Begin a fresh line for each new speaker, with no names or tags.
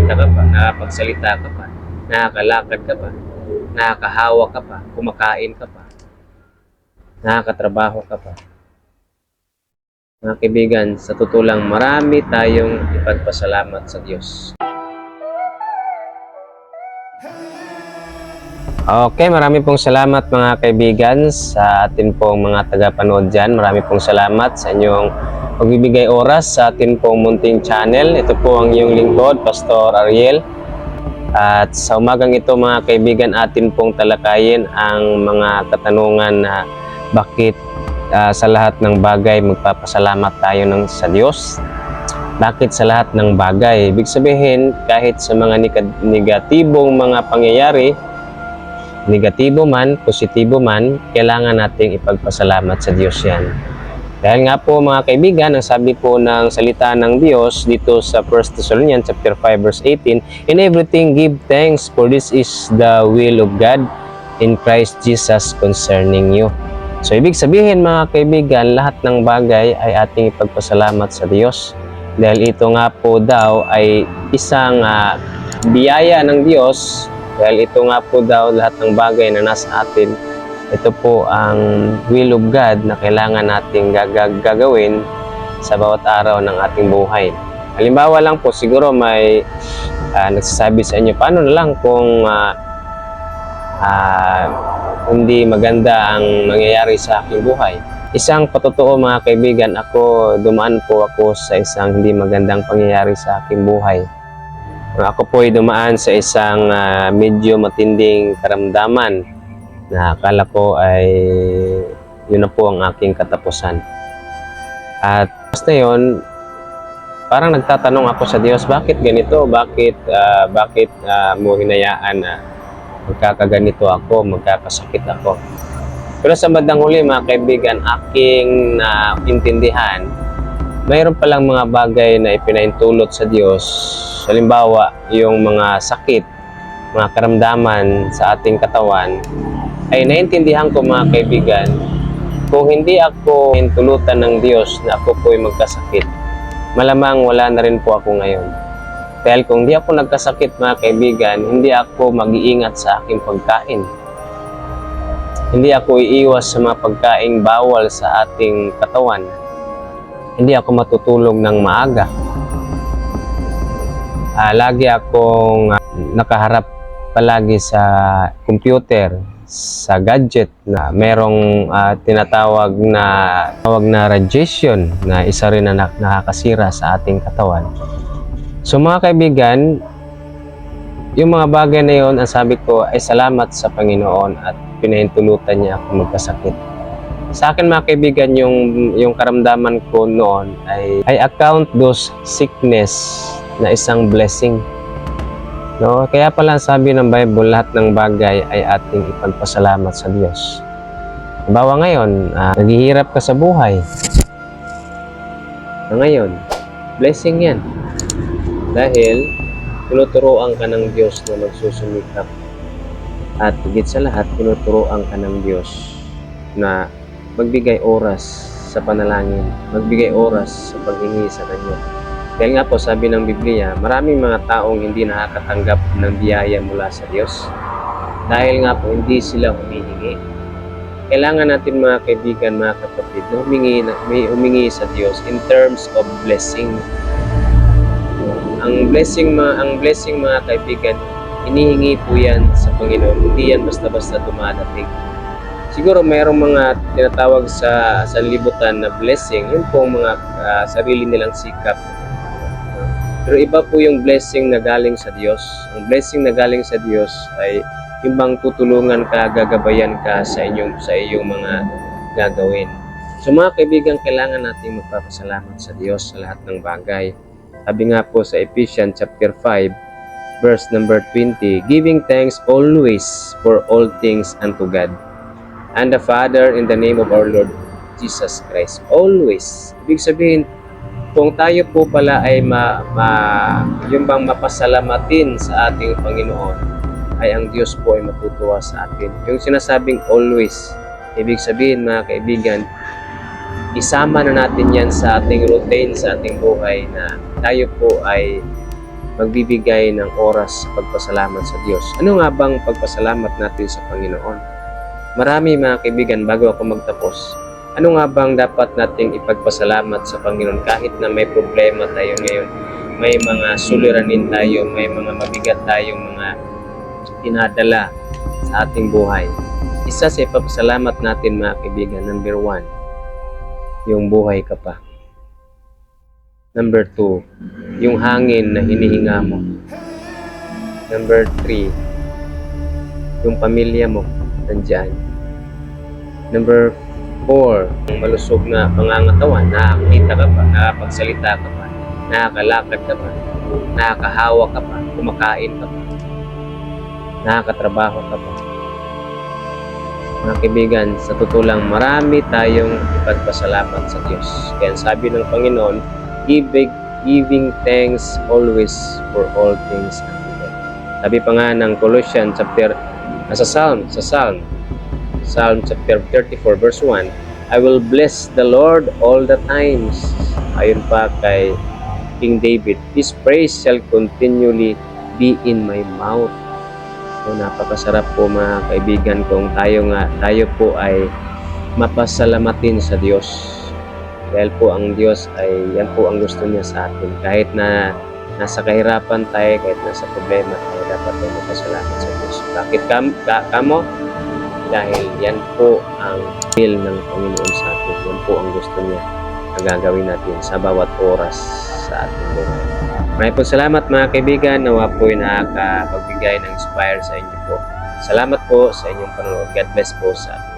nakakakita ka pa, nakakapagsalita ka pa, nakakalakad ka pa, nakakahawa ka pa, kumakain ka pa, nakakatrabaho ka pa. Mga kaibigan, sa totoo lang, marami tayong ipagpasalamat sa Diyos. Okay, marami pong salamat mga kaibigan sa atin pong mga tagapanood dyan. Marami pong salamat sa inyong pagbibigay oras sa atin pong munting channel. Ito po ang iyong lingkod, Pastor Ariel. At sa umagang ito mga kaibigan, atin pong talakayin ang mga katanungan na bakit sa lahat ng bagay magpapasalamat tayo sa Diyos. Bakit sa lahat ng bagay? Ibig sabihin, kahit sa mga negatibong mga pangyayari, negatibo man, positibo man, kailangan nating ipagpasalamat sa Diyos yan. Dahil nga po mga kaibigan, ang sabi po ng salita ng Diyos dito sa 1 Thessalonians chapter 5 verse 18, "In everything give thanks, for this is the will of God in Christ Jesus concerning you." So ibig sabihin mga kaibigan, lahat ng bagay ay ating ipagpasalamat sa Diyos. Dahil ito nga po daw ay isang biyaya ng Diyos. Dahil ito nga po daw lahat ng bagay na nasa atin, ito po ang will of God na kailangan nating gagawin sa bawat araw ng ating buhay. Halimbawa lang po, siguro may nagsasabi sa inyo, paano na lang kung hindi maganda ang nangyayari sa aking buhay. Isang patotoo mga kaibigan, dumaan po ako sa isang hindi magandang pangyayari sa aking buhay. Ako po ay dumaan sa isang medyo matinding karamdaman na akala ko ay yun na po ang aking katapusan. At basta yun, parang nagtatanong ako sa Diyos, bakit ganito? Bakit mo hinayaan na magkakaganito ako, magkakasakit ako? Pero sa bandang huli mga kaibigan, aking intindihan, mayroon palang mga bagay na ipinaintulot sa Diyos. Halimbawa, yung mga sakit, mga karamdaman sa ating katawan, ay naintindihan ko mga kaibigan, kung hindi ako hintulutan ng Diyos na ako po ay magkasakit, malamang wala na rin po ako ngayon. Dahil kung hindi ako nagkasakit mga kaibigan, hindi ako mag-iingat sa aking pagkain. Hindi ako iiwas sa mga pagkaing bawal sa ating katawan. Hindi ako matutulog ng maaga. Lagi akong nakaharap palagi sa computer, sa gadget na merong tinatawag na radiation na isa rin na nakakasira sa ating katawan. So mga kaibigan, yung mga bagay na yun, ang sabi ko ay salamat sa Panginoon at pinahintulutan niya ako magkasakit. Sa akin mga kaibigan, yung karamdaman ko noon ay account those sickness na isang blessing. No? Kaya pala sabi ng Bible, lahat ng bagay ay ating ipagpasalamat sa Diyos. Halimbawa ngayon, naghihirap ka sa buhay. Ngayon, blessing yan. Dahil tinuturoan ka ng Diyos na magsusumikap. At higit sa lahat, tinuturoan ka ng Diyos na magbigay oras sa panalangin, magbigay oras sa paghingi sa Kanya. Dahil nga po sabi ng Biblia, maraming mga taong hindi nakakatanggap ng biyaya mula sa Diyos. Dahil nga po hindi sila humihingi. Kailangan natin mga kaibigan, mga kapatid, na humingi sa Diyos in terms of blessing. Ang blessing mga kaibigan, hinihingi po yan sa Panginoon. Hindi yan basta-basta dumadating. Siguro mayroong mga tinatawag sa libutan na blessing, yun po mga sarili nilang sikap. Pero iba po yung blessing na galing sa Diyos. Ang blessing na galing sa Diyos ay yung bang tutulungan ka, gagabayan ka sa iyong mga gagawin. So mga kaibigan, kailangan nating magpapasalamat sa Diyos sa lahat ng bagay. Sabi nga po sa Ephesians chapter 5, verse number 20, "Giving thanks always for all things unto God and the Father in the name of our Lord Jesus Christ." Always. Ibig sabihin, kung tayo po pala ay yung bang mapasalamatin sa ating Panginoon, ay ang Diyos po ay matutuwa sa atin. Yung sinasabing always, ibig sabihin mga kaibigan, isama na natin yan sa ating routine, sa ating buhay, na tayo po ay magbibigay ng oras sa pagpasalamat sa Diyos. Ano nga bang pagpasalamat natin sa Panginoon? Marami mga kaibigan, bago ako magtapos, ano nga bang dapat nating ipagpasalamat sa Panginoon kahit na may problema tayo ngayon, may mga suliranin tayo, may mga mabigat tayong mga dinadala sa ating buhay. Isa sa ipapasalamat natin mga kaibigan, number 1, yung buhay ka pa. Number 2, yung hangin na hinihinga mo. Number 3, yung pamilya mo nandyan. Number 4, yung malusog na pangangatawan, nakakita ka pa, nakapagsalita ka pa, nakakalakad ka pa, nakakahawa ka pa, kumakain ka pa, nakakatrabaho ka pa. Mga kaibigan, sa totoo lang, marami tayong ipagpasalamat sa Diyos. Kaya sabi ng Panginoon, giving thanks always for all things unto God. Sabi pa nga ng Colossians chapter, Psalm chapter 34 verse 1, I will bless the Lord all the times. Ayon pa kay King David, His praise shall continually be in my mouth. So napakasarap po mga kaibigan kung tayo po ay mapasalamatin sa Diyos. Dahil po ang Diyos ay yan po ang gusto niya sa atin. Kahit na nasa kahirapan tayo, kahit nasa problema tayo, dapat tayo magpasalamat sa Diyos. Bakit kamo? Dahil yan po ang will ng Panginoon sa atin. Yan po ang gusto niya na gagawin natin sa bawat oras sa ating buhay. Maraming po salamat mga kaibigan. Nawa po ay nakakapagbigay ng inspire sa inyo po. Salamat po sa inyong panonood. God bless po sa atin.